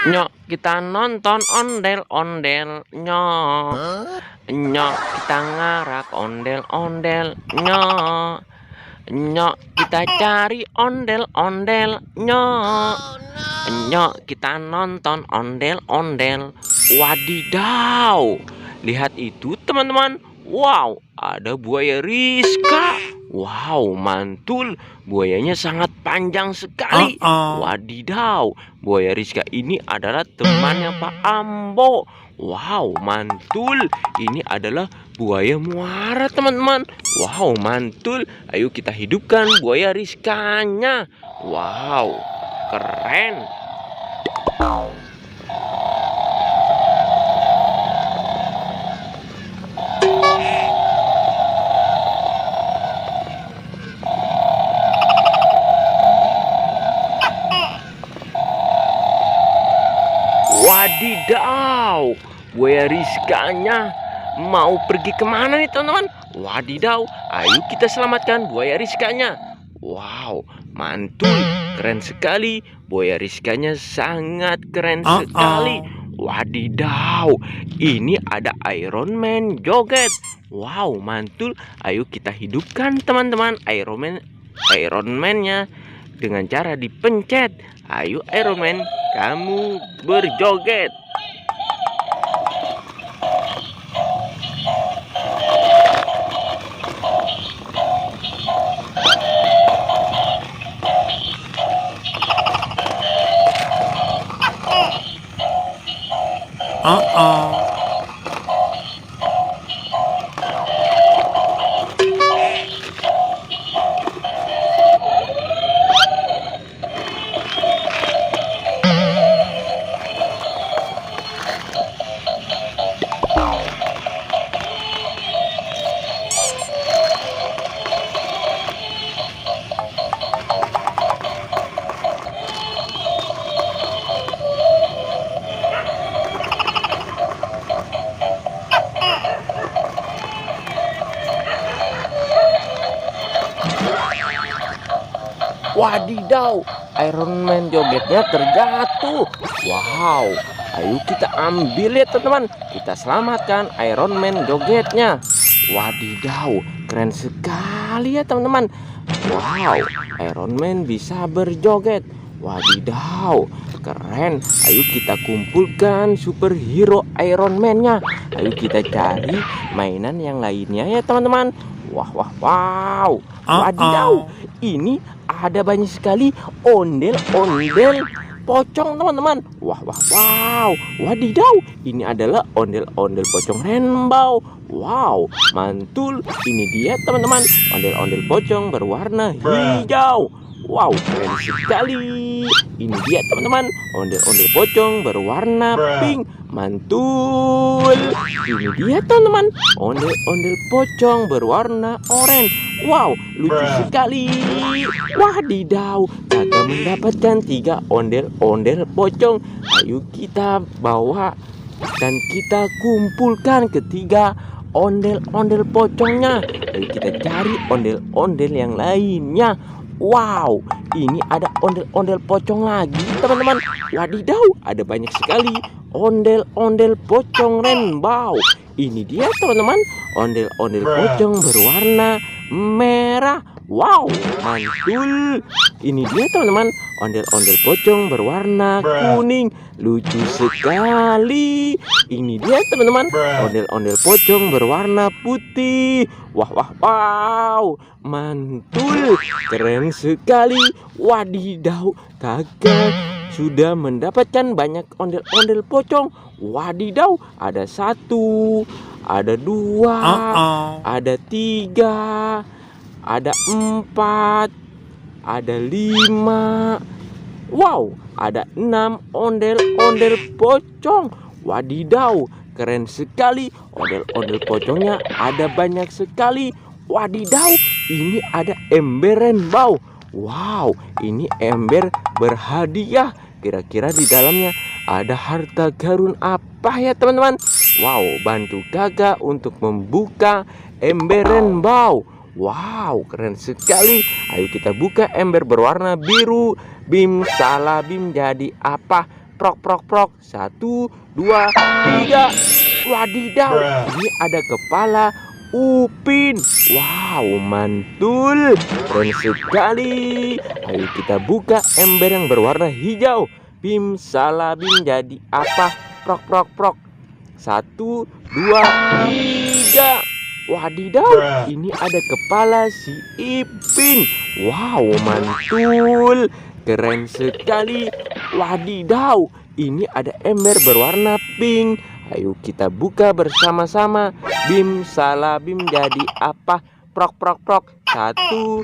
Nyok, kita nonton ondel-ondel. Nyok, nyok, kita ngarak ondel-ondel. Nyok, nyok, kita cari ondel-ondel. Nyok, nyok, kita nonton ondel-ondel. Wadidaw, lihat itu teman-teman. Wow, ada buaya Rizka. Wow, mantul. Buayanya sangat panjang sekali. Wadidaw, buaya Rizka ini adalah temannya Pak Ambo. Wow, mantul. Ini adalah buaya muara, teman-teman. Wow, mantul. Ayo kita hidupkan buaya Rizkanya. Wow, keren. Wadidaw, buaya Rizkanya mau pergi kemana nih teman-teman? Wadidaw, ayo kita selamatkan buaya Rizkanya. Wow, mantul, keren sekali. Buaya Rizkanya sangat keren sekali. Wadidaw, ini ada Iron Man joget. Wow, mantul. Ayo kita hidupkan teman-teman Iron Man-nya dengan cara dipencet. Ayo Iron Man, kamu berjoget. Wadidaw, Iron Man jogetnya terjatuh. Wow, ayo kita ambil ya teman-teman. Kita selamatkan Iron Man jogetnya. Wadidaw, keren sekali ya teman-teman. Wow, Iron Man bisa berjoget. Wadidaw, keren. Ayo kita kumpulkan superhero Iron Man-nya. Ayo kita cari mainan yang lainnya ya teman-teman. Wow. Wadidaw, ini ada banyak sekali ondel-ondel pocong teman-teman. Wow. Wadidaw, ini adalah ondel-ondel pocong rainbow. Wow, mantul. Ini dia teman-teman, ondel-ondel pocong berwarna hijau. Wow, keren sekali. Ini dia teman-teman, ondel-ondel pocong berwarna pink. Mantul. Ini dia teman-teman, ondel-ondel pocong berwarna oranye. Wow, lucu sekali. Wadidaw, kita mendapatkan 3 ondel-ondel pocong. Ayo kita bawa dan kita kumpulkan ketiga ondel-ondel pocongnya. Ayo kita cari ondel-ondel yang lainnya. Wow, ini ada ondel-ondel pocong lagi teman-teman. Wadidaw, ada banyak sekali ondel-ondel pocong rainbow. Ini dia teman-teman, ondel-ondel pocong berwarna merah. Wow, mantul. Ini dia teman-teman, ondel-ondel pocong berwarna kuning. Lucu sekali. Ini dia teman-teman, ondel-ondel pocong berwarna putih. Wow, mantul, keren sekali. Wadidaw, kakak sudah mendapatkan banyak ondel-ondel pocong. Wadidaw, ada 1, ada 2, ada 3, ada 4, ada 5. Wow, ada 6 ondel-ondel pocong. Wadidaw, keren sekali. Ondel-ondel pocongnya ada banyak sekali. Wadidaw, ini ada ember rainbow. Wow, ini ember berhadiah. Kira-kira di dalamnya ada harta karun apa ya teman-teman? Wow, bantu kakak untuk membuka ember rainbow. Wow, keren sekali. Ayo kita buka ember berwarna biru. Bim salah bim jadi apa? Prok prok prok. 1, 2, 3. Wadidaw, ini ada kepala Upin. Wow, mantul, keren sekali. Ayo kita buka ember yang berwarna hijau. Bim salah bim, jadi apa? Prok prok prok. 1, 2, 3. Wadidaw, ini ada kepala si Ipin. Wow, mantul, keren sekali. Wadidaw, ini ada ember berwarna pink. Ayo kita buka bersama-sama. Bim salah bim, jadi apa? Prok prok prok. 1, 2,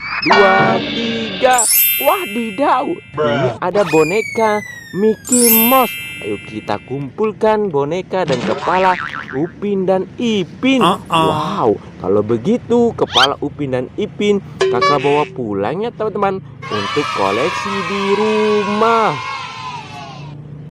3. Wadidaw, ini ada boneka Mickey Mouse. Ayo kita kumpulkan boneka dan kepala Upin dan Ipin. Wow, kalau begitu kepala Upin dan Ipin kakak bawa pulang ya teman-teman, untuk koleksi di rumah.